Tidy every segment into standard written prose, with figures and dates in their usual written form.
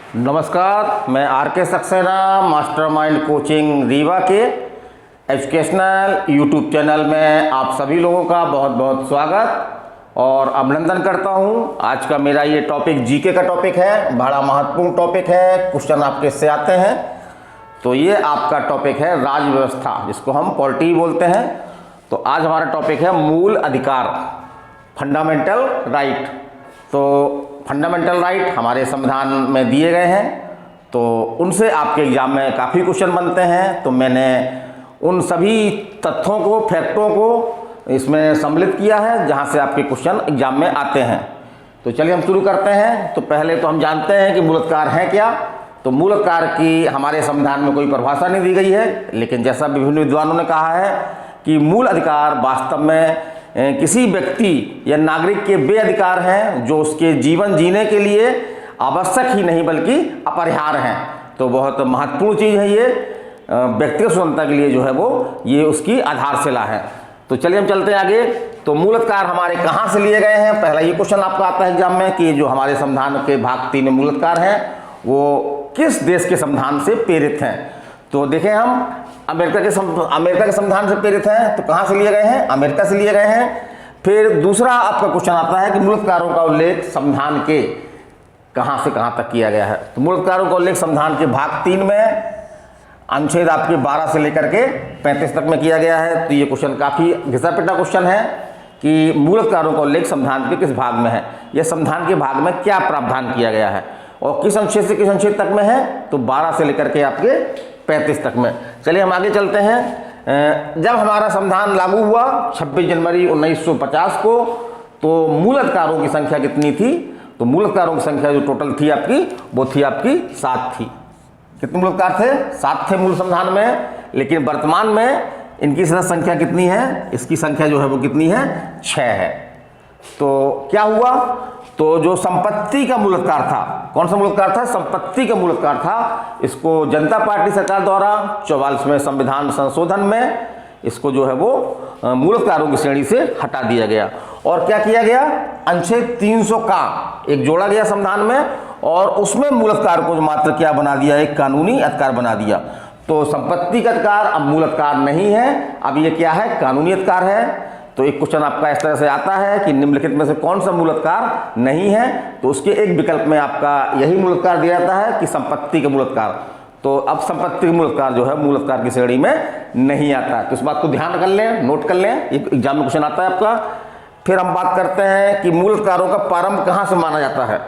नमस्कार, मैं आर के सक्सेना मास्टरमाइंड कोचिंग रीवा के एजुकेशनल यूट्यूब चैनल में आप सभी लोगों का बहुत बहुत स्वागत और अभिनंदन करता हूं। आज का मेरा ये टॉपिक जीके का टॉपिक है, बड़ा महत्वपूर्ण टॉपिक है। क्वेश्चन आपके से आते हैं। तो ये आपका टॉपिक है राज व्यवस्था, जिसको हम पॉलिटी बोलते हैं। तो आज हमारा टॉपिक है मूल अधिकार, फंडामेंटल राइट। तो फंडामेंटल राइट हमारे संविधान में दिए गए हैं, तो उनसे आपके एग्जाम में काफ़ी क्वेश्चन बनते हैं। तो मैंने उन सभी तथ्यों को, फैक्टों को इसमें सम्मिलित किया है जहां से आपके क्वेश्चन एग्जाम में आते हैं। तो चलिए हम शुरू करते हैं। तो पहले तो हम जानते हैं कि मूल अधिकार है क्या। तो मूल अधिकार की हमारे संविधान में कोई परिभाषा नहीं दी गई है, लेकिन जैसा विभिन्न विद्वानों ने कहा है कि मूल अधिकार वास्तव में किसी व्यक्ति या नागरिक के वे अधिकार हैं जो उसके जीवन जीने के लिए आवश्यक ही नहीं बल्कि अपरिहार्य हैं। तो बहुत महत्वपूर्ण चीज़ है ये, व्यक्तिगत स्वतंत्रता के लिए जो है वो ये उसकी आधारशिला है। तो चलिए हम चलते हैं आगे। तो मूल अधिकार हमारे कहाँ से लिए गए हैं, पहला ये क्वेश्चन आपका आता है एग्जाम में कि जो हमारे संविधान के भाग 3 में मूल अधिकार हैं वो किस देश के संविधान से प्रेरित हैं। तो देखें, हम अमेरिका के संविधान से प्रेरित हैं। तो कहाँ से लिए गए हैं? अमेरिका से लिए गए हैं। फिर दूसरा आपका क्वेश्चन आता है कि मूल अधिकारों का उल्लेख संविधान के कहाँ से कहाँ तक किया गया है। तो मूल अधिकारों का उल्लेख संविधान के भाग 3 में अनुच्छेद आपके 12 से लेकर के 35 तक में किया गया है। तो ये क्वेश्चन काफ़ी घिसा पिटा क्वेश्चन है कि मूल अधिकारों का उल्लेख संविधान के किस भाग में है, यह संविधान के भाग में क्या प्रावधान किया गया है और किस अनुच्छेद से किस अनुच्छेद तक में है। तो 12 से लेकर के आपके 35 तक में। चलिए हम आगे चलते हैं। जब हमारा संविधान लागू हुआ 26 जनवरी 1950 को, तो मूल अधिकारों की संख्या कितनी थी? तो मूल अधिकारों की संख्या जो टोटल थी आपकी, वो थी आपकी 7 थी। कितने मूल अधिकार थे? 7 थे मूल संविधान में। लेकिन वर्तमान में इनकी संख्या कितनी है? इसकी संख्या जो है वो कितनी है? 6 है। तो क्या हुआ? तो जो संपत्ति का मूल अधिकार था, कौन सा मूल अधिकार था? संपत्ति का मूल अधिकार था। इसको जनता पार्टी सरकार द्वारा 44वें संविधान संशोधन में इसको जो है वो मूल अधिकारों की श्रेणी से हटा दिया गया। और क्या किया गया? अनुच्छेद 300 का एक जोड़ा गया संविधान में और उसमें मूल अधिकार को मात्र क्या बना दिया? एक कानूनी अधिकार बना दिया। तो संपत्ति का अधिकार अब मूल अधिकार नहीं है, अब ये क्या है? कानूनी अधिकार है। तो एक क्वेश्चन आपका इस तरह से आता है कि निम्नलिखित में से कौन सा मूल अधिकार नहीं है। तो उसके एक विकल्प में आपका यही मूल अधिकार दिया जाता है कि संपत्ति का मूल अधिकार। तो अब संपत्ति का मूल अधिकार जो है मूल अधिकार की श्रेणी में नहीं आता। तो इस बात को ध्यान कर लें, नोट कर लें, एक एग्जाम में क्वेश्चन आता है आपका। फिर हम बात करते हैं कि मूल अधिकारों का प्रारंभ कहाँ से माना जाता है।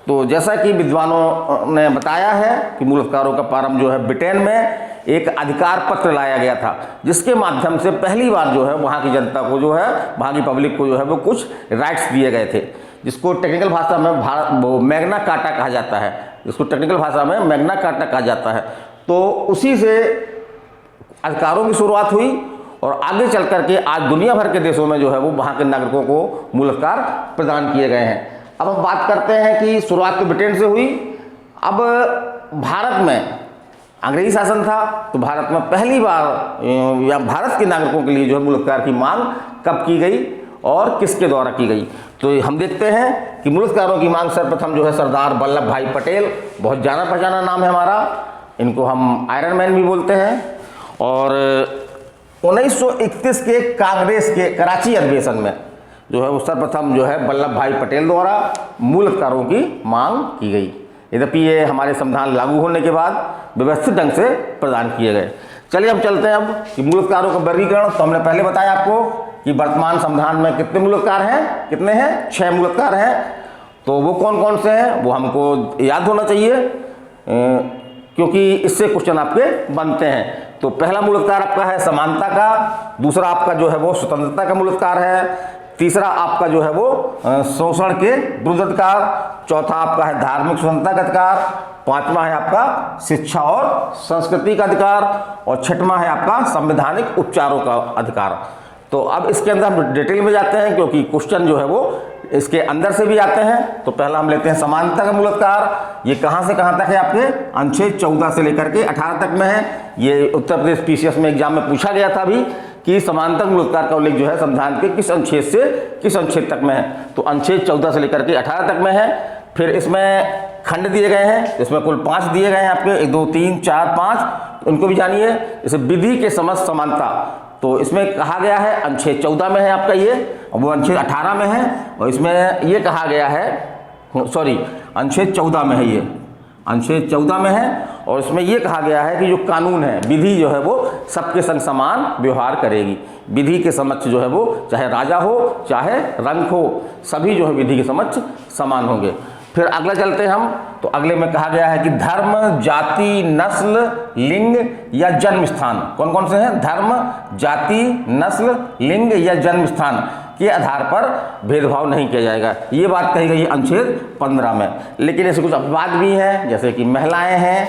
तो जैसा कि विद्वानों ने बताया है कि मूल अधिकारों का प्रारंभ जो है ब्रिटेन में एक अधिकार पत्र लाया गया था, जिसके माध्यम से पहली बार जो है वहाँ की जनता को जो है, वहाँ की पब्लिक को जो है वो कुछ राइट्स दिए गए थे, जिसको टेक्निकल भाषा में मैग्ना कार्टा कहा जाता है। जिसको टेक्निकल भाषा में मैग्ना कार्टा कहा जाता है। तो उसी से अधिकारों की शुरुआत हुई और आगे चल करके आज दुनिया भर के देशों में जो है वो वहाँ के नागरिकों को मूल अधिकार प्रदान किए गए हैं। अब हम बात करते हैं कि शुरुआत तो ब्रिटेन से हुई। अब भारत में अंग्रेजी शासन था, तो भारत में पहली बार या भारत के नागरिकों के लिए जो है मूल अधिकार की मांग कब की गई और किसके द्वारा की गई। तो हम देखते हैं कि मूल अधिकारों की मांग सर्वप्रथम जो है सरदार वल्लभ भाई पटेल, बहुत जाना पहचाना नाम है हमारा, इनको हम आयरन मैन भी बोलते हैं। और 1931 के कांग्रेस के कराची अधिवेशन में जो है वो सर्वप्रथम जो है वल्लभ भाई पटेल द्वारा मूल अधिकारों की मांग की गई। यद्यपि ये हमारे संविधान लागू होने के बाद व्यवस्थित ढंग से प्रदान किए गए। चलिए हम चलते हैं अब कि मूल अधिकारों का वर्गीकरण। तो हमने पहले बताया आपको कि वर्तमान संविधान में कितने मूल अधिकार हैं? कितने हैं? 6 मूल अधिकार हैं। तो वो कौन कौन से हैं वो हमको याद होना चाहिए, क्योंकि इससे क्वेश्चन आपके बनते हैं। तो पहला मूल अधिकार आपका है समानता का, दूसरा आपका जो है वो स्वतंत्रता का मूल अधिकार है, तीसरा आपका जो है वो शोषण के विरुद्ध अधिकार, चौथा आपका है धार्मिक स्वतंत्रता का अधिकार, पांचवा है आपका शिक्षा और संस्कृति का अधिकार और छठवां है आपका संवैधानिक उपचारों का अधिकार। तो अब इसके अंदर हम डिटेल में जाते हैं, क्योंकि क्वेश्चन जो है वो इसके अंदर से भी आते हैं। तो पहला हम लेते हैं समानता का मूल अधिकार। ये कहाँ से कहाँ तक है? आपके अनुच्छेद 14 से लेकर के 18 तक में है। ये उत्तर प्रदेश पीसीएस में एग्जाम में पूछा गया था अभी कि समानता मूल अधिकार का उल्लेख जो है संविधान के किस अनुच्छेद से किस अनुच्छेद तक में है। तो अनुच्छेद 14 से लेकर के 18 तक में है। फिर इसमें खंड दिए गए हैं, इसमें कुल 5 दिए गए हैं आपके, 1 2 3 4 5, उनको भी जानिए। जैसे विधि के समस्त समानता, तो इसमें कहा गया है अनुच्छेद 14 में है आपका ये, और वो अनुच्छेद 18 में है, और इसमें ये कहा गया है, सॉरी अनुच्छेद 14 में है, ये अनुच्छेद 14 में है, और इसमें ये कहा गया है कि जो कानून है, विधि जो है वो सबके संग समान व्यवहार करेगी। विधि के समक्ष जो है वो चाहे राजा हो चाहे रंक हो, सभी जो है विधि के समक्ष समान होंगे। फिर अगला चलते हैं हम, तो अगले में कहा गया है कि धर्म, जाति, नस्ल, लिंग या जन्म स्थान, कौन कौन से हैं? धर्म, जाति, नस्ल, लिंग या जन्म स्थान के आधार पर भेदभाव नहीं किया जाएगा। ये बात कही गई है अनुच्छेद 15 में। लेकिन ऐसे कुछ अपवाद भी हैं, जैसे कि महिलाएं हैं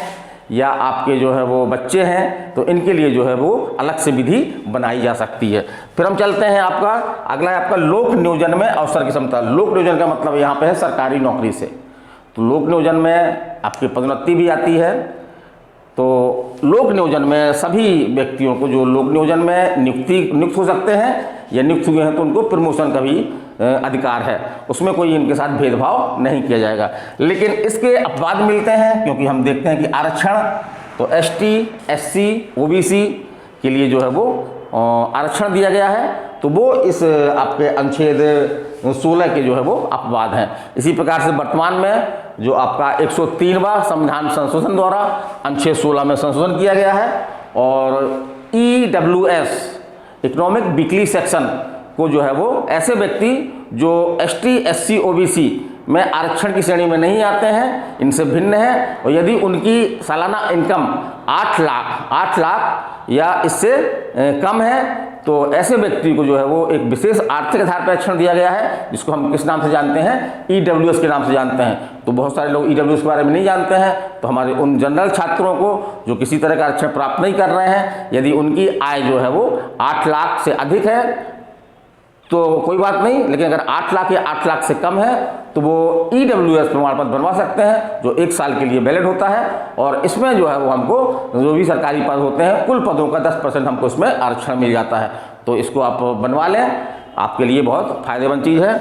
या आपके जो है वो बच्चे हैं, तो इनके लिए जो है वो अलग से विधि बनाई जा सकती है। फिर हम चलते हैं, आपका अगला है आपका लोक नियोजन में अवसर की समता। लोक नियोजन का मतलब यहाँ पे है सरकारी नौकरी से, तो लोक नियोजन में आपकी पदोन्नति भी आती है। तो लोक नियोजन में सभी व्यक्तियों को जो लोक नियोजन में नियुक्त हो सकते हैं या नियुक्त हुए हैं, तो उनको प्रमोशन का भी अधिकार है, उसमें कोई इनके साथ भेदभाव नहीं किया जाएगा। लेकिन इसके अपवाद मिलते हैं, क्योंकि हम देखते हैं कि आरक्षण, तो ST, SC, OBC के लिए जो है वो आरक्षण दिया गया है, तो वो इस आपके अनुच्छेद 16 के जो है वो अपवाद हैं। इसी प्रकार से वर्तमान में जो आपका 103वां संविधान संशोधन द्वारा अनुच्छेद 16 में संशोधन किया गया है, और EWS इकोनॉमिक वीकली सेक्शन को जो है वो ऐसे व्यक्ति जो ST, SC, OBC में आरक्षण की श्रेणी में नहीं आते हैं, इनसे भिन्न है, और यदि उनकी सालाना इनकम 8 लाख या इससे कम है, तो ऐसे व्यक्ति को जो है वो एक विशेष आर्थिक आधार पर आरक्षण दिया गया है, जिसको हम किस नाम से जानते हैं? EWS के नाम से जानते हैं। तो बहुत सारे लोग EWS के बारे में नहीं जानते हैं, तो हमारे उन जनरल छात्रों को जो किसी तरह का आरक्षण प्राप्त नहीं कर रहे हैं, यदि उनकी आय जो है वो 8 लाख से अधिक है तो कोई बात नहीं, लेकिन अगर 8 लाख या 8 लाख से कम है तो वो EWS प्रमाण पत्र बनवा सकते हैं, जो 1 साल के लिए वैलिड होता है, और इसमें जो है वो हमको जो भी सरकारी पद होते हैं कुल पदों का 10% हमको इसमें आरक्षण मिल जाता है। तो इसको आप बनवा लें, आपके लिए बहुत फायदेमंद चीज़ है।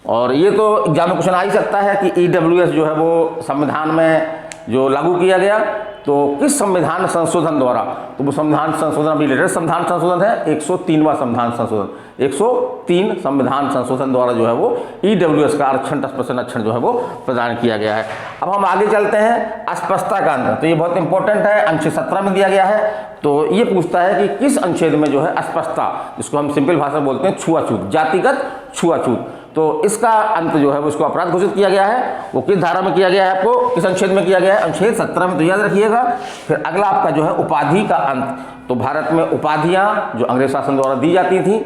और ये तो एग्जाम में क्वेश्चन आ ही सकता है कि EWS जो है वो संविधान में जो लागू किया गया, तो किस संविधान संशोधन द्वारा? तो वो संविधान संशोधन अभी लेटेस्ट संविधान संशोधन है, 103वां संविधान संशोधन, 103 संविधान संशोधन द्वारा जो है वो EWS का आरक्षण 10% आरक्षण जो है वो प्रदान किया गया है। अब हम आगे चलते हैं, अस्पष्टता का अंतर, तो ये बहुत इंपॉर्टेंट है, अनुच्छेद 17 में दिया गया है। तो ये पूछता है कि किस अनुच्छेद में जो है अस्पष्टता, जिसको हम सिंपल भाषा में बोलते हैं छुआछूत, जातिगत छुआछूत, तो इसका अंत जो है वो इसको अपराध घोषित किया गया है। वो किस धारा में किया गया है, आपको किस अनुच्छेद में किया गया है? अनुच्छेद 17 में, तो याद रखिएगा। फिर अगला आपका जो है उपाधि का अंत, तो भारत में उपाधियां जो अंग्रेज शासन द्वारा दी जाती थी,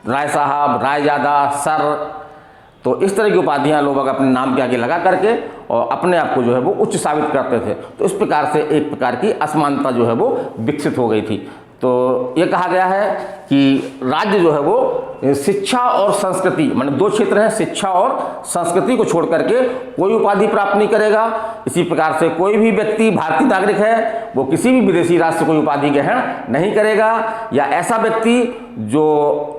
राय साहब, रायजादा, सर, तो इस तरह की उपाधियां लोग अपने नाम के आगे लगा करके और अपने आप को जो है वो उच्च साबित करते थे। तो इस प्रकार से एक प्रकार की असमानता जो है वो विकसित हो गई थी। तो ये कहा गया है कि राज्य जो है वो शिक्षा और संस्कृति, मतलब 2 क्षेत्र हैं, शिक्षा और संस्कृति को छोड़ करके कोई उपाधि प्राप्त नहीं करेगा। इसी प्रकार से कोई भी व्यक्ति भारतीय नागरिक है वो किसी भी विदेशी राष्ट्र से कोई उपाधि ग्रहण नहीं करेगा, या ऐसा व्यक्ति जो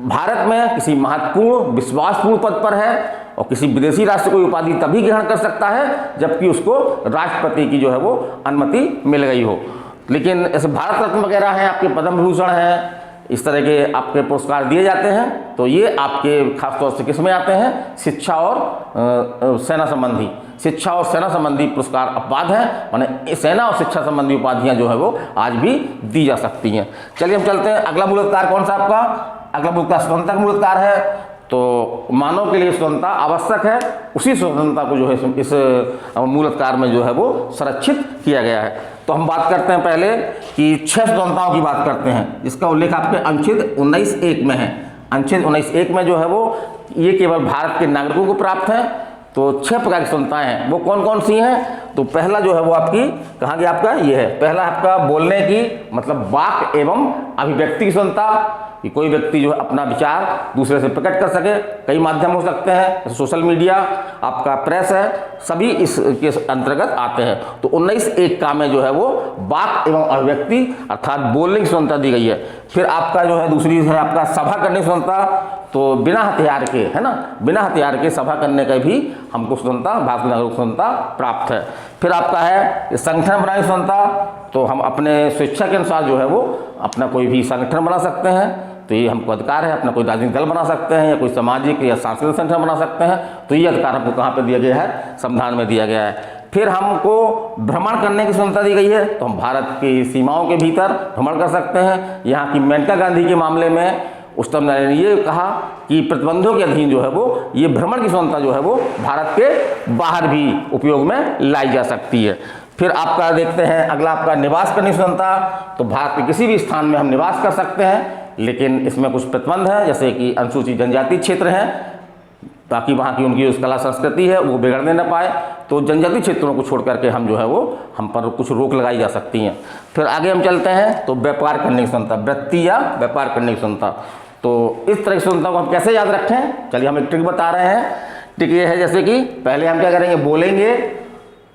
भारत में किसी महत्वपूर्ण विश्वासपूर्ण पद पर है और किसी विदेशी राष्ट्र कोई उपाधि तभी ग्रहण कर सकता है जबकि उसको राष्ट्रपति की जो है वो अनुमति मिल गई हो। लेकिन ऐसे भारत रत्न वगैरह हैं, आपके पद्म विभूषण हैं, इस तरह के आपके पुरस्कार दिए जाते हैं, तो ये आपके खासतौर से किस में आते हैं? शिक्षा और सेना संबंधी, शिक्षा और सेना संबंधी पुरस्कार अपवाद हैं, माने सेना और शिक्षा संबंधी उपाधियां जो है वो आज भी दी जा सकती हैं। चलिए हम चलते हैं, अगला मूल अधिकार कौन सा आपका? अगला मूल अधिकार स्वतंत्रता का मूल अधिकार है। तो मानव के लिए स्वतंत्रता आवश्यक है, उसी स्वतंत्रता को जो है इस मूल अधिकार में जो है वो संरक्षित किया गया है। तो हम बात करते हैं पहले कि 6 स्वतंत्रताओं की बात करते हैं, जिसका उल्लेख आपके अनुच्छेद 19(1) में है। अनुच्छेद 19(1) में जो है वो ये केवल भारत के नागरिकों को प्राप्त है। तो 6 प्रकार की स्वतंत्रताएं हैं, वो कौन कौन सी हैं? तो पहला जो है वो आपकी कहाँ गया आपका? ये है पहला आपका बोलने की, मतलब वाक एवं अभिव्यक्ति की स्वतंत्रता, कि कोई व्यक्ति जो है अपना विचार दूसरे से प्रकट कर सके। कई माध्यम हो सकते हैं, सोशल मीडिया, आपका प्रेस है, सभी इसके अंतर्गत आते हैं। तो 19(1) का में जो है वो वाक एवं अभिव्यक्ति अर्थात बोलने की स्वतंत्रता दी गई है। फिर आपका जो है दूसरी है आपका सभा करने की स्वतंत्रता, तो बिना हथियार के, है ना, बिना हथियार के सभा करने का भी हमको स्वतंत्रता, भारत की नागरिक स्वतंत्रता प्राप्त है। फिर आपका है संगठन बनाने की स्वतंत्रता, तो हम अपने स्वेच्छा के अनुसार जो है वो अपना कोई भी संगठन बना सकते हैं, तो ये हमको अधिकार है। अपना कोई राजनीतिक दल बना सकते हैं या कोई सामाजिक या सांस्कृतिक संगठन बना सकते हैं, तो ये अधिकार हमको कहाँ पे दिया गया है, संविधान में दिया गया है। फिर हमको भ्रमण करने की स्वतंत्रता दी गई है, तो हम भारत की सीमाओं के भीतर भ्रमण कर सकते हैं। यहाँ की मेनका गांधी के मामले में उच्चतम न्यायालय ने ये कहा कि प्रतिबंधों के अधीन जो है वो ये भ्रमण की स्वतंत्रता जो है वो भारत के बाहर भी उपयोग में लाई जा सकती है। फिर आपका देखते हैं अगला आपका निवास करने की स्वतंत्रता, तो भारत के किसी भी स्थान में हम निवास कर सकते हैं, लेकिन इसमें कुछ प्रतिबंध हैं, जैसे कि अनुसूचित जनजाति क्षेत्र हैं, ताकि वहाँ की उनकी उस कला संस्कृति है वो बिगड़ने न पाए, तो जनजातीय क्षेत्रों को छोड़ करके हम जो है वो हम पर कुछ रोक लगाई जा सकती हैं। फिर आगे हम चलते हैं तो व्यापार करने की स्वतंत्रता, वृत्ति या व्यापार करने की स्वतंत्रता, तो इस तरह की स्वतंत्रता को हम कैसे याद रखें, चलिए हम एक ट्रिक बता रहे हैं। ट्रिक ये है जैसे कि पहले हम क्या करेंगे, बोलेंगे,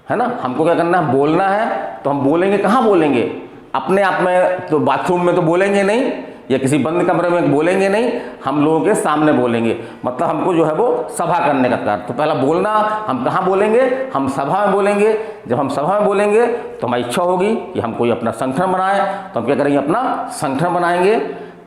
है ना, हमको क्या करना है, बोलना है, तो हम बोलेंगे कहाँ बोलेंगे, अपने आप में तो बाथरूम में तो बोलेंगे नहीं, या किसी बंद कमरे में बोलेंगे नहीं, हम लोगों के सामने बोलेंगे। मतलब हमको जो है वो सभा करने का अधिकार। तो पहला बोलना, हम कहाँ बोलेंगे, हम सभा में बोलेंगे। जब हम सभा में बोलेंगे तो हमारी इच्छा होगी कि हम कोई अपना संगठन बनाएं, तो हम क्या करेंगे, अपना संगठन बनाएंगे।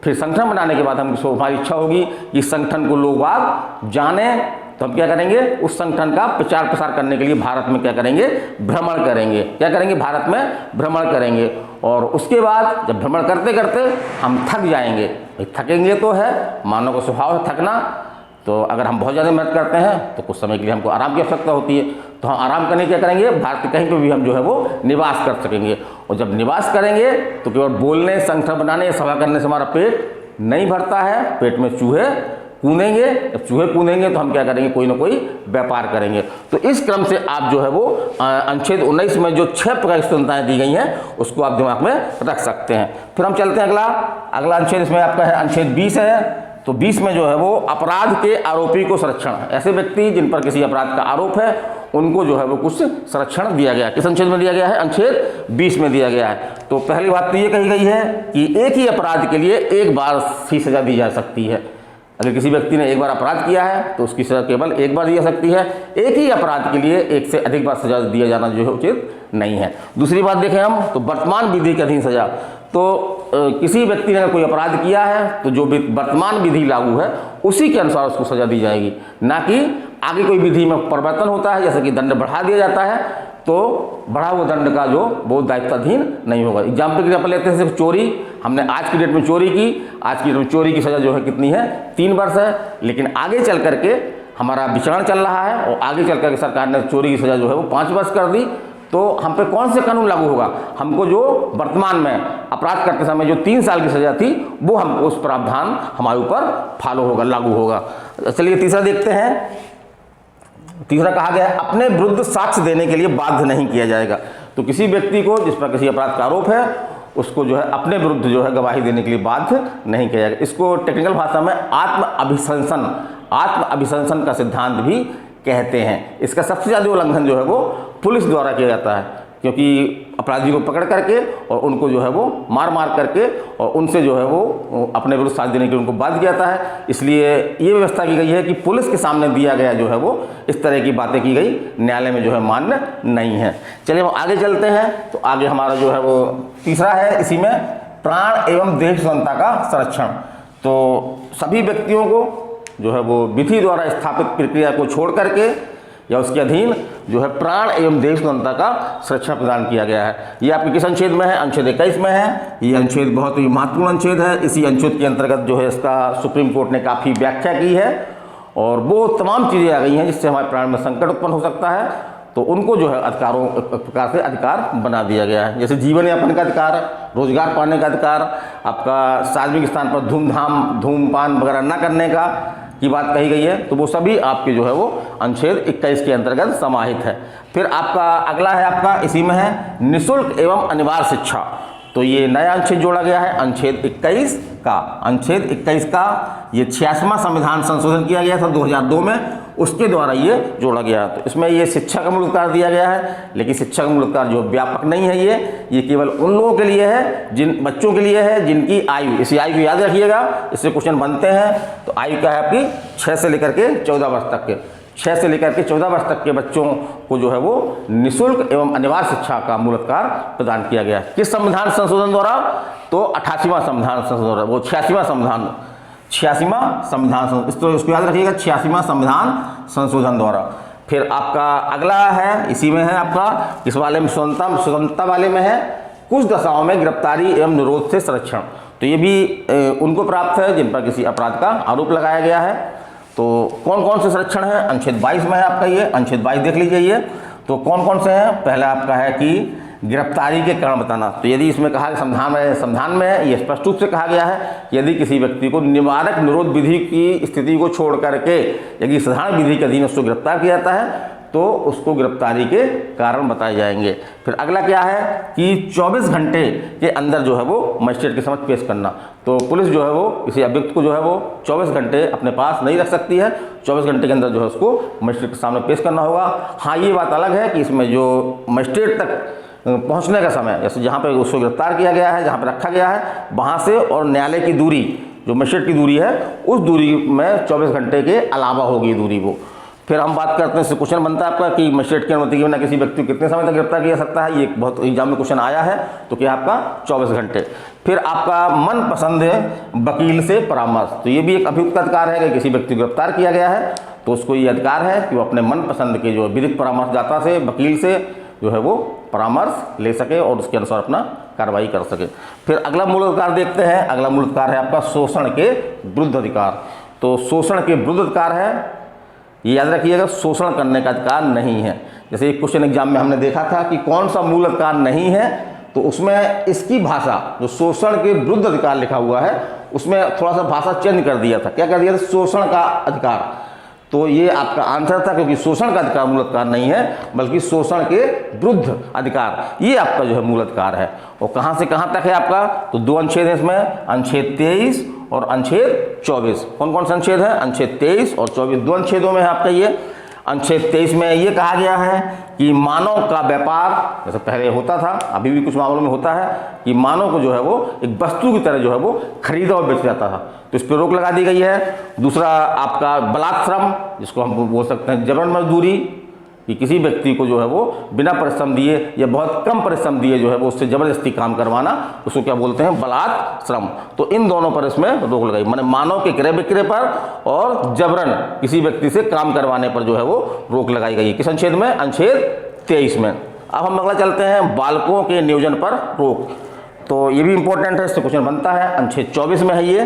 फिर संगठन बनाने के बाद हमारी इच्छा होगी कि संगठन को लोग बाग जाने, तो हम क्या करेंगे, उस संगठन का प्रचार प्रसार करने के लिए भारत में क्या करेंगे, भ्रमण करेंगे। क्या करेंगे, भारत में भ्रमण करेंगे। और उसके बाद जब भ्रमण करते करते हम थक जाएंगे, थकेंगे तो है, मानव का स्वभाव है थकना, तो अगर हम बहुत ज़्यादा मेहनत करते हैं तो कुछ समय के लिए हमको आराम की आवश्यकता होती है, तो हम आराम करने क्या करेंगे, भारत के कहीं पर भी हम जो है वो निवास कर सकेंगे। और जब निवास करेंगे तो केवल बोलने, संगठन बनाने, सभा करने से हमारा पेट नहीं भरता है, पेट में चूहे कूदेंगे। जब चूहे कूदेंगे तो हम क्या करेंगे, कोई ना कोई व्यापार करेंगे। तो इस क्रम से आप जो है वो अनुच्छेद 19 में जो 6 प्रकार की स्वतंत्रताएं दी गई हैं उसको आप दिमाग में रख सकते हैं। फिर हम चलते हैं अगला अनुच्छेद, इसमें आपका है अनुच्छेद 20 है। तो 20 में जो है वो अपराध के आरोपी को संरक्षण, ऐसे व्यक्ति जिन पर किसी अपराध का आरोप है उनको जो है वो कुछ संरक्षण दिया गया है। किस अनुच्छेद में दिया गया है, अनुच्छेद 20 में दिया गया है। तो पहली बात तो ये कही गई है कि एक ही अपराध के लिए एक बार ही सजा दी जा सकती है। अगर किसी व्यक्ति ने एक बार अपराध किया है तो उसकी सजा केवल एक बार दी जा सकती है। एक ही अपराध के लिए एक से अधिक बार सजा दिया जाना जो है उचित नहीं है। दूसरी बात देखें हम तो वर्तमान विधि के अधीन सजा, तो किसी व्यक्ति ने अगर कोई अपराध किया है तो जो वर्तमान विधि लागू है उसी के अनुसार उसको सजा दी जाएगी, ना कि आगे कोई विधि में परिवर्तन होता है, जैसे कि दंड बढ़ा दिया जाता है तो बढ़ा हुआ दंड का जो वो दायित्वाधीन नहीं होगा। एग्जाम्पल के लिए अपन लेते हैं सिर्फ चोरी, हमने आज की डेट में चोरी की, आज की डेट में चोरी की सज़ा जो है कितनी है, 3 वर्ष है। लेकिन आगे चल करके हमारा विचारण चल रहा है और आगे चल करके सरकार ने चोरी की सज़ा जो है वो 5 वर्ष कर दी। तो हम पे कौन से कानून लागू होगा, हमको जो वर्तमान में अपराध करते समय जो 3 साल की सज़ा थी वो हमको उस प्रावधान हमारे ऊपर फॉलो होगा, लागू होगा। चलिए तीसरा देखते हैं। तीसरा कहा गया है अपने विरुद्ध साक्ष्य देने के लिए बाध्य नहीं किया जाएगा। तो किसी व्यक्ति को जिस पर किसी अपराध का आरोप है उसको जो है अपने विरुद्ध जो है गवाही देने के लिए बाध्य नहीं किया जाएगा। इसको टेक्निकल भाषा में आत्म अभिशंसन का सिद्धांत भी कहते हैं। इसका सबसे ज़्यादा उल्लंघन जो है वो पुलिस द्वारा किया जाता है, क्योंकि अपराधी को पकड़ करके और उनको जो है वो मार करके और उनसे जो है वो अपने विरुद्ध साक्ष्य देने के लिए उनको बाध्य किया जाता है। इसलिए ये व्यवस्था की गई है कि पुलिस के सामने दिया गया जो है वो इस तरह की बातें की गई न्यायालय में जो है मान्य नहीं है। चलिए हम आगे चलते हैं। तो आगे हमारा जो है वो तीसरा है, इसी में प्राण एवं देह स्वतंत्रता का संरक्षण। तो सभी व्यक्तियों को जो है वो विधि द्वारा स्थापित प्रक्रिया को छोड़ करके या उसके अधीन जो है प्राण एवं देह स्वतंत्रता का संरक्षण प्रदान किया गया है। ये आपके किस अनुच्छेद में है, अनुच्छेद 21 में है। ये अनुच्छेद बहुत ही महत्वपूर्ण अनुच्छेद है। इसी अनुच्छेद के अंतर्गत जो है इसका सुप्रीम कोर्ट ने काफ़ी व्याख्या की है और वो तमाम चीज़ें आ गई हैं जिससे हमारे प्राण में संकट उत्पन्न हो सकता है। तो उनको जो है अधिकारों प्रकार से अधिकार बना दिया गया है। जैसे जीवन यापन का अधिकार, रोजगार पाने का अधिकार, आपका सार्वजनिक स्थान पर धूमपान वगैरह न करने का की बात कही गई है। तो वो सभी आपके जो है वो अनुच्छेद 21 के अंतर्गत समाहित है। फिर आपका अगला है, आपका इसी में है निःशुल्क एवं अनिवार्य शिक्षा। तो ये नया अनुच्छेद जोड़ा गया है, अनुच्छेद 21 का। अनुच्छेद 21 का ये 86वां संविधान संशोधन किया गया था 2002 में, उसके द्वारा ये जोड़ा गया है। तो इसमें ये शिक्षा का मूल अधिकार दिया गया है, लेकिन शिक्षा का मूल अधिकार जो व्यापक नहीं है, ये केवल उन लोगों के लिए है, जिन बच्चों के लिए है जिनकी आयु, इसी आयु को याद रखिएगा, इससे क्वेश्चन बनते हैं। तो आयु का है आपकी 6 से लेकर के 14 वर्ष तक के, 6 से लेकर के 14 वर्ष तक के बच्चों को जो है वो निःशुल्क एवं अनिवार्य शिक्षा का मूल अधिकार प्रदान किया गया है। किस संविधान संशोधन द्वारा? तो 88वां संविधान संशोधन द्वारा, वो 86वां संविधान इसको याद रखिएगा, 86वां संविधान संशोधन द्वारा। फिर आपका अगला है, इसी में है आपका, इस वाले में स्वतंत्रता वाले में है, कुछ दशाओं में गिरफ्तारी एवं निरोध से संरक्षण। तो ये भी उनको प्राप्त है जिन पर किसी अपराध का आरोप लगाया गया है। तो कौन कौन से संरक्षण है? अनुच्छेद 22 में है आपका ये, अनुच्छेद 22 देख लीजिए ये। तो कौन कौन से हैं? पहला आपका है कि गिरफ्तारी के कारण बताना। तो यदि इसमें कहा कि संविधान में है, ये स्पष्ट रूप से कहा गया है, यदि किसी व्यक्ति को निवारक निरोध विधि की स्थिति को छोड़ करके यदि साधारण विधि के अधीन उसको गिरफ्तार किया जाता है तो उसको गिरफ्तारी के कारण बताए जाएंगे। फिर अगला क्या है कि 24 घंटे के अंदर जो है वो मजिस्ट्रेट के समक्ष पेश करना। तो पुलिस जो है वो किसी अभियुक्त को जो है वो 24 घंटे अपने पास नहीं रख सकती है, 24 घंटे के अंदर जो है उसको मजिस्ट्रेट के सामने पेश करना होगा। हाँ, ये बात अलग है कि इसमें जो मजिस्ट्रेट तक पहुंचने का समय, जैसे जहाँ पे उसको गिरफ्तार किया गया है, जहाँ पे रखा गया है, वहाँ से और न्यायालय की दूरी, जो मजिस्ट्रेट की दूरी है, उस दूरी में 24 घंटे के अलावा होगी दूरी वो। फिर हम बात करते हैं, क्वेश्चन बनता है आपका कि मजिस्ट्रेट की अनुमति के बिना किसी व्यक्ति को कितने समय तक गिरफ्तार किया जा सकता है। ये बहुत एग्जाम में क्वेश्चन आया है, तो क्या आपका 24 घंटे। फिर आपका मनपसंद वकील से परामर्श। तो ये भी एक अभियुक्त का अधिकार है कि किसी व्यक्ति को गिरफ्तार किया गया है तो उसको ये अधिकार है कि वो अपने मनपसंद के जो विधिक परामर्शदाता से, वकील से जो है वो परामर्श ले सके और उसके अनुसार अपना कार्रवाई कर सके। फिर अगला मूल अधिकार देखते हैं। अगला मूल अधिकार है आपका शोषण के विरुद्ध अधिकार। तो शोषण के विरुद्ध अधिकार है, ये याद रखिएगा, शोषण करने का अधिकार नहीं है। जैसे एक क्वेश्चन एग्जाम में हमने देखा था कि कौन सा मूल अधिकार नहीं है, तो उसमें इसकी भाषा, जो शोषण के विरुद्ध अधिकार लिखा हुआ है, उसमें थोड़ा सा भाषा चेंज कर दिया था। क्या कर दिया था? शोषण का अधिकार। तो ये आपका आंसर था, क्योंकि शोषण का अधिकार मूल अधिकार नहीं है, बल्कि शोषण के विरुद्ध अधिकार, ये आपका जो है मूल अधिकार है। और कहाँ से कहाँ तक है आपका? तो 2 अनुच्छेद है इसमें, अनुच्छेद 23 और अनुच्छेद 24। कौन कौन से अनुच्छेद है? अनुच्छेद 23 और 24, 2 अनुच्छेदों में है आपका ये। अनुच्छेद 23 में ये कहा गया है कि मानव का व्यापार, जैसे पहले होता था, अभी भी कुछ मामलों में होता है, कि मानव को जो है वो एक वस्तु की तरह जो है वो खरीदा और बेचा जाता था, तो इस पर रोक लगा दी गई है। दूसरा आपका बलात्श्रम, जिसको हम बोल सकते हैं जबरन मजदूरी, कि किसी व्यक्ति को जो है वो बिना परिश्रम दिए या बहुत कम परिश्रम दिए जो है वो उससे ज़बरदस्ती काम करवाना, उसको क्या बोलते हैं? बलात्श्रम। तो इन दोनों पर इसमें रोक लगाई, माने मानव के क्रय विक्रय पर और जबरन किसी व्यक्ति से काम करवाने पर जो है वो रोक लगाई गई है। किस अनुच्छेद में? अनुच्छेद 23 में। अब हम अगला चलते हैं, बालकों के नियोजन पर रोक। तो ये भी इंपॉर्टेंट है, इससे क्वेश्चन बनता है। अनुच्छेद 24 में है ये,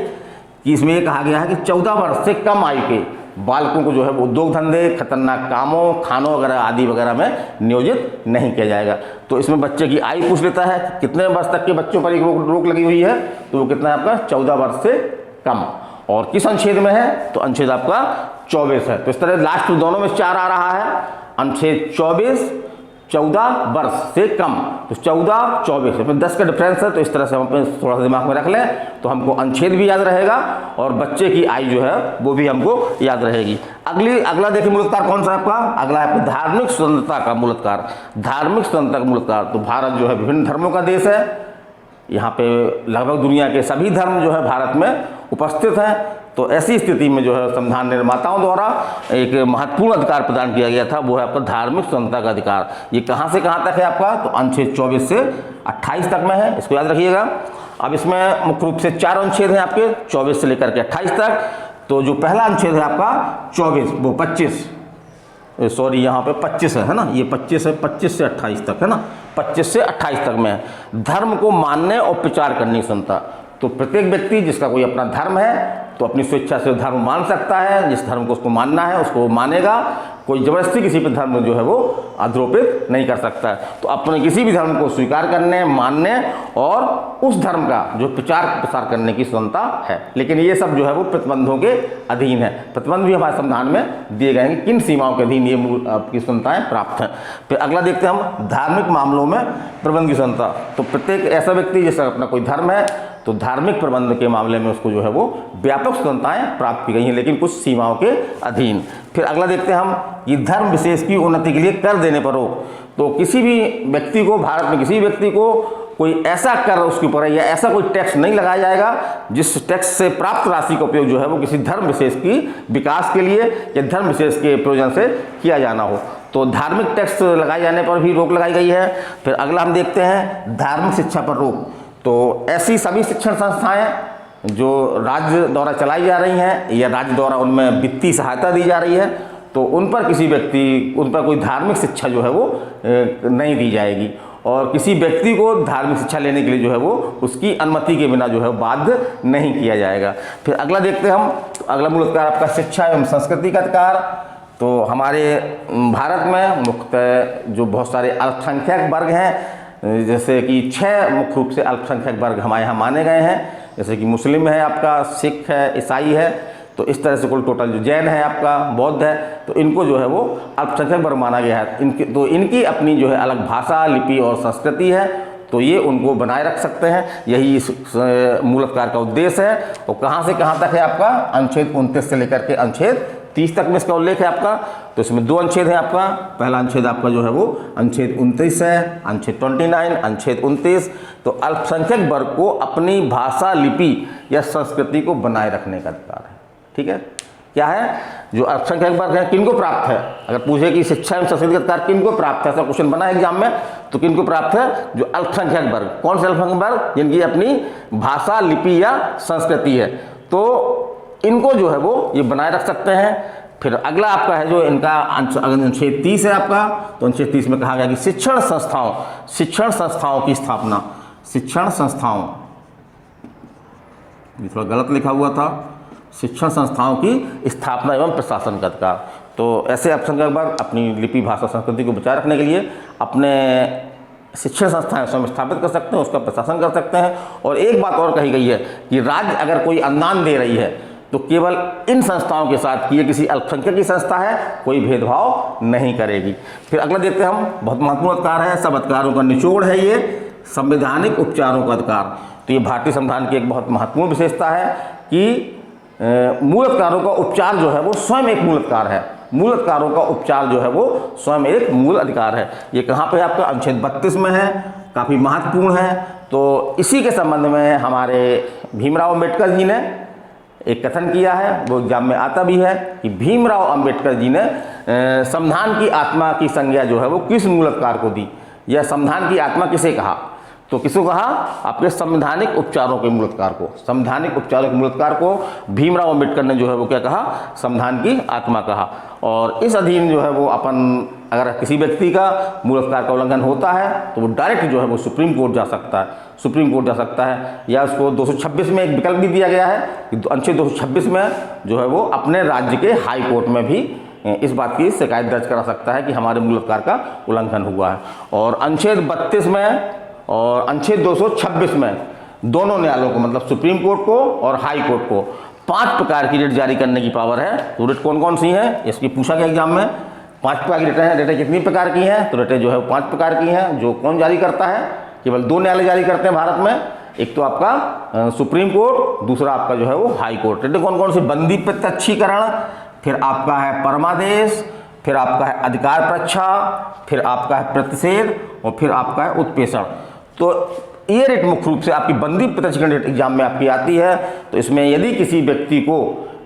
कि इसमें ये कहा गया है कि 14 वर्ष से कम आयु के बालकों को जो है वो उद्योग धंधे, खतरनाक कामों, खानों वगैरह आदि वगैरह में नियोजित नहीं किया जाएगा। तो इसमें बच्चे की आयु पूछ लेता है, कितने वर्ष तक के बच्चों पर एक रोक लगी हुई है, तो वो कितना है आपका? 14 वर्ष से कम। और किस अनुच्छेद में है? तो अनुच्छेद आपका 24 है। तो इस तरह लास्ट दोनों में 4 आ रहा है, अनुच्छेद 24, 14 वर्ष से कम। तो 14, 24 इसमें 10 का डिफरेंस है, तो इस तरह से हम थोड़ा सा दिमाग में रख लें तो हमको अनुच्छेद भी याद रहेगा और बच्चे की आयु जो है वो भी हमको याद रहेगी। अगला देखिए मूल अधिकार कौन सा है आपका? अगला है आपका धार्मिक स्वतंत्रता का मूल अधिकार। धार्मिक स्वतंत्रता का मूल अधिकार। तो भारत जो है विभिन्न धर्मों का देश है, यहाँ पे लगभग दुनिया के सभी धर्म जो है भारत में उपस्थित हैं। तो ऐसी स्थिति में जो है संविधान निर्माताओं द्वारा एक महत्वपूर्ण अधिकार प्रदान किया गया था, वो है आपका धार्मिक स्वतंत्रता का अधिकार। ये कहाँ से कहाँ तक है आपका? तो अनुच्छेद 24 से 28 तक में है, इसको याद रखिएगा। अब इसमें मुख्य रूप से 4 अनुच्छेद हैं आपके, 24 से लेकर के 28 तक। तो जो पहला अनुच्छेद है आपका 24, वो 25, सॉरी यहाँ पे 25 है ना, ये 25 है, 25 से 28 तक है ना, 25 से 28 तक में है। धर्म को मानने और प्रचार करने की क्षमता। तो प्रत्येक व्यक्ति जिसका कोई अपना धर्म है तो अपनी स्वेच्छा से धर्म मान सकता है, जिस धर्म को उसको मानना है उसको मानेगा, कोई जबरदस्ती किसी पे धर्म जो है वो आरोपित नहीं कर सकता है। तो अपने किसी भी धर्म को स्वीकार करने, मानने और उस धर्म का जो प्रचार प्रसार करने की स्वतंत्रता है, लेकिन ये सब जो है वो प्रतिबंधों के अधीन है। प्रतिबंध भी हमारे संविधान में दिए गए हैं कि किन सीमाओं के अधीन ये आपकी स्वतंत्रताएं प्राप्त हैं। फिर अगला देखते हैं हम धार्मिक मामलों में प्रबंध की स्वतंत्रता। तो प्रत्येक ऐसा व्यक्ति जैसे अपना कोई धर्म है तो धार्मिक प्रबंध के मामले में उसको जो है वो व्यापक स्वतंत्रताएं प्राप्त की गई हैं, लेकिन कुछ सीमाओं के अधीन। फिर अगला देखते हैं हम कि धर्म विशेष की उन्नति के लिए कर देने पर रोक। तो किसी भी व्यक्ति को, भारत में किसी भी व्यक्ति को कोई ऐसा कर उसके ऊपर है या ऐसा कोई टैक्स नहीं लगाया जाएगा जिस टैक्स से प्राप्त राशि का उपयोग जो है वो किसी धर्म विशेष की विकास के लिए या धर्म विशेष के प्रयोजन से किया जाना हो। तो धार्मिक टैक्स लगाए जाने पर भी रोक लगाई गई है। फिर अगला हम देखते हैं धार्मिक शिक्षा पर रोक। तो ऐसी सभी शिक्षण संस्थाएं जो राज्य द्वारा चलाई जा रही हैं या राज्य द्वारा उनमें वित्तीय सहायता दी जा रही है तो उन पर किसी व्यक्ति, उन पर कोई धार्मिक शिक्षा जो है वो नहीं दी जाएगी, और किसी व्यक्ति को धार्मिक शिक्षा लेने के लिए जो है वो उसकी अनुमति के बिना जो है बाध्य नहीं किया जाएगा। फिर अगला देखते हैं हम, अगला मूल अधिकार आपका शिक्षा एवं संस्कृति का अधिकार। तो हमारे भारत में मुख्यतः जो बहुत सारे अल्पसंख्यक वर्ग हैं, जैसे कि 6 मुख्य रूप से अल्पसंख्यक वर्ग हमारे यहाँ माने गए हैं, जैसे कि मुस्लिम है आपका, सिख है, ईसाई है, तो इस तरह से कुल टोटल जो जैन है आपका, बौद्ध है, तो इनको जो है वो अल्पसंख्यक वर्ग माना गया है। इनकी अपनी जो है अलग भाषा, लिपि और संस्कृति है, तो ये उनको बनाए रख सकते हैं, यही इस मूल अधिकार का उद्देश्य है। तो कहाँ से कहाँ तक है आपका, अनुच्छेद 29 से लेकर के अनुच्छेद 30 तक में इसका उल्लेख है आपका। तो इसमें 2 अनुच्छेद है आपका। पहला अनुच्छेद आपका जो है वो अनुच्छेद 29 है, अनुच्छेद 29, अनुच्छेद 29। तो अल्पसंख्यक वर्ग को अपनी भाषा, लिपि या संस्कृति को बनाए रखने का अधिकार है। ठीक है, क्या है, जो अल्पसंख्यक वर्ग है किनको प्राप्त है, अगर पूछे कि शिक्षा एवं संस्कृति का अधिकार किनको प्राप्त है, ऐसा क्वेश्चन बना है एग्जाम में, तो किनको प्राप्त है, जो अल्पसंख्यक वर्ग। कौन से अल्पसंख्यक वर्ग, जिनकी अपनी भाषा, लिपि या संस्कृति है, तो इनको जो है वो ये बनाए रख सकते हैं। फिर अगला आपका है जो इनका अनुच्छेद 30 है आपका। तो अनुच्छेद 30 में कहा गया कि शिक्षण संस्थाओं की स्थापना, शिक्षण संस्थाओं, ये थोड़ा गलत लिखा हुआ था, शिक्षण संस्थाओं की स्थापना एवं प्रशासन का अधिकार। तो ऐसे अल्पसंख्यक वर्ग अपनी लिपि, भाषा, संस्कृति को बचाए रखने के लिए अपने शिक्षण संस्थाएं स्वयं स्थापित कर सकते हैं, उसका प्रशासन कर सकते हैं। और एक बात और कही गई है कि राज्य अगर कोई अनुदान दे रही है तो केवल इन संस्थाओं के साथ कि ये किसी अल्पसंख्यक की संस्था है, कोई भेदभाव नहीं करेगी। फिर अगला देखते हैं हम, बहुत महत्वपूर्ण अधिकार है, सब अधिकारों का निचोड़ है ये, संवैधानिक उपचारों का अधिकार। तो ये भारतीय संविधान की एक बहुत महत्वपूर्ण विशेषता है कि मूल अधिकारों का उपचार जो है वो स्वयं एक मूल अधिकार है। मूल अधिकारों का उपचार जो है वो स्वयं एक मूल अधिकार है। ये कहाँ पे आपका अनुच्छेद 32 में है, काफ़ी महत्वपूर्ण है। तो इसी के संबंध में हमारे भीमराव अम्बेडकर जी ने एक कथन किया है, वो एग्जाम में आता भी है कि भीमराव अम्बेडकर जी ने संविधान की आत्मा की संज्ञा जो है वो किस मूल अधिकार को दी, या संविधान की आत्मा किसे कहा, तो किसको कहा, आपके संवैधानिक उपचारों के मूल अधिकार को। संवैधानिक उपचारों के मूल अधिकार को भीमराव अम्बेडकर ने जो है वो क्या कहा, संविधान की आत्मा कहा। और इस अधीन जो है वो अपन, अगर किसी व्यक्ति का मूल अधिकार का उल्लंघन होता है तो वो डायरेक्ट जो है वो सुप्रीम कोर्ट जा सकता है, सुप्रीम कोर्ट जा सकता है। या उसको 226 में एक विकल्प भी दिया गया है कि अनुच्छेद 226 में जो है वो अपने राज्य के हाई कोर्ट में भी इस बात की शिकायत दर्ज करा सकता है कि हमारे मूल अधिकार का उल्लंघन हुआ है। और अनुच्छेद 32 में और अनुच्छेद 226 में दोनों न्यायालयों को, मतलब सुप्रीम कोर्ट को और हाई कोर्ट को 5 प्रकार की रिट जारी करने की पावर है। तो रिट कौन कौन सी हैं, इसकी पूछा गया एग्जाम में। 5 प्रकार की रिटें हैं। रिटें कितनी प्रकार की हैं, तो रिटें जो है 5 प्रकार की हैं। जो कौन जारी करता है, केवल 2 न्यायालय जारी करते हैं भारत में, एक तो आपका सुप्रीम कोर्ट, दूसरा आपका जो है वो हाई कोर्ट। रिटें कौन कौन सी, बंदी प्रत्यक्षीकरण, फिर आपका है परमादेश, फिर आपका है अधिकार प्रच्छा, फिर आपका है प्रतिषेध और फिर आपका है उत्प्रेषण। तो ये रिट मुख्य रूप से आपकी बंदी प्रत्यक्षीकरण रिट एग्जाम में आपकी आती है। तो इसमें यदि किसी व्यक्ति को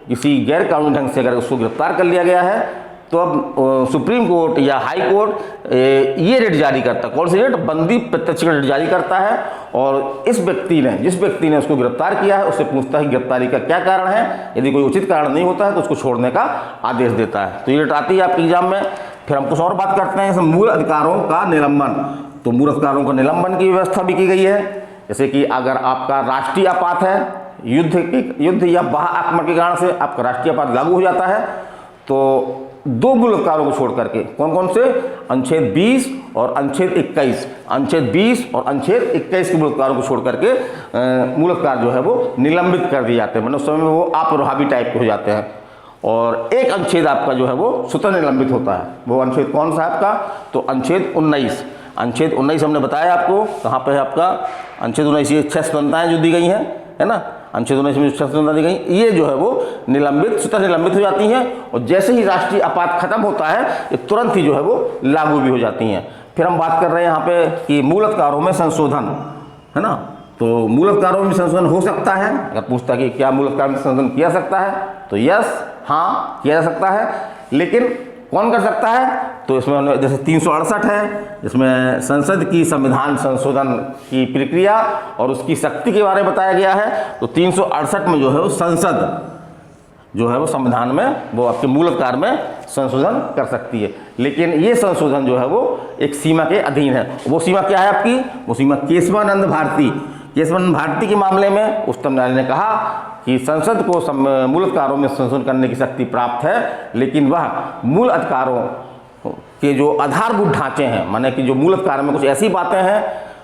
किसी गैर कानूनी ढंग से अगर उसको गिरफ्तार कर लिया गया है तो अब सुप्रीम कोर्ट या हाई कोर्ट ये रिट जारी करता है। कौन सी रिट, बंदी प्रत्यक्षीकरण रिट जारी करता है। और इस व्यक्ति ने, जिस व्यक्ति ने उसको गिरफ्तार किया है, उससे पूछता है गिरफ्तारी का क्या कारण है। यदि कोई उचित कारण नहीं होता है तो उसको छोड़ने का आदेश देता है। तो ये रिट आती है आपके एग्जाम में। फिर हम कुछ और बात करते हैं, मूल अधिकारों का निलंबन। तो मूल अधिकारों का निलंबन की व्यवस्था भी की गई है। जैसे कि अगर आपका राष्ट्रीय आपात है, युद्ध या बाह्य आक्रमण के कारण से आपका राष्ट्रीय आपात लागू हो जाता है, तो 2 मूल अधिकारों को छोड़ करके, कौन कौन से, अनुच्छेद 20 और अनुच्छेद 21, अनुच्छेद 20 और अनुच्छेद 21 के मूल अधिकारों को छोड़ करके मूल अधिकार जो है वो निलंबित कर दिए जाते हैं। मतलब उस समय वो अप्रभावी टाइप के हो जाते हैं। और एक अनुच्छेद आपका जो है वो स्वतः निलंबित होता है। वो अनुच्छेद कौन सा है आपका? तो अनुच्छेद 19। अनुच्छेद 19 हमने बताया आपको, कहाँ पे है आपका अनुच्छेद 19, ये 6 स्वतंत्रताएँ जो दी गई हैं, है ना, अनुच्छेद 19 में 6 स्वतंत्रता दी गई, ये जो है वो निलंबित, स्वतः निलंबित हो जाती हैं और जैसे ही राष्ट्रीय आपात खत्म होता है ये तुरंत ही जो है वो लागू भी हो जाती हैं। फिर हम बात कर रहे हैं यहाँ पे कि मूल अधिकारों में संशोधन, है ना, तो मूल अधिकारों में संशोधन हो सकता है। अगर पूछता है कि क्या मूल अधिकार में संशोधन किया सकता है, तो यस, हाँ, किया जा सकता है। लेकिन कौन कर सकता है? तो इसमें जैसे 368 है, जिसमें संसद की संविधान संशोधन की प्रक्रिया और उसकी शक्ति के बारे में बताया गया है। तो 368 में जो है वो संसद जो है वो संविधान में वो आपके मूल अधिकार में संशोधन कर सकती है। लेकिन ये संशोधन जो है वो एक सीमा के अधीन है। वो सीमा क्या है आपकी? वो सीमा केशवानंद भारती, केशवानंद भारती के मामले में उच्चतम न्यायालय ने कहा कि संसद को मूल अधिकारों में संशोधन करने की शक्ति प्राप्त है, लेकिन वह मूल अधिकारों के जो आधारभूत ढांचे हैं, माने कि जो मूल अधिकार में कुछ ऐसी बातें हैं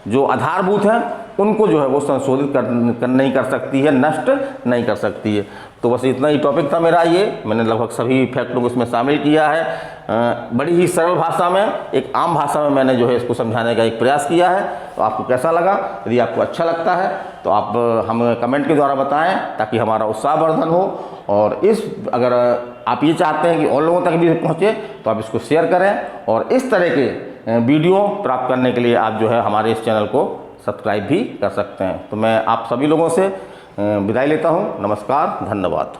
जो आधारभूत हैं, उनको जो है वो संशोधित नहीं कर सकती है, नष्ट नहीं कर सकती है। तो बस इतना ही टॉपिक था मेरा। ये मैंने लगभग सभी फैक्टरों को इसमें शामिल किया है। बड़ी ही सरल भाषा में, एक आम भाषा में मैंने जो है इसको समझाने का एक प्रयास किया है। तो आपको कैसा लगा? यदि आपको अच्छा लगता है तो आप हमें कमेंट के द्वारा बताएं, ताकि हमारा उत्साहवर्धन हो। और अगर आप ये चाहते हैं कि और लोगों तक भी पहुँचे, तो आप इसको शेयर करें। और इस तरह के वीडियो प्राप्त करने के लिए आप जो है हमारे इस चैनल को सब्सक्राइब भी कर सकते हैं। तो मैं आप सभी लोगों से विदाई लेता हूँ। नमस्कार, धन्यवाद।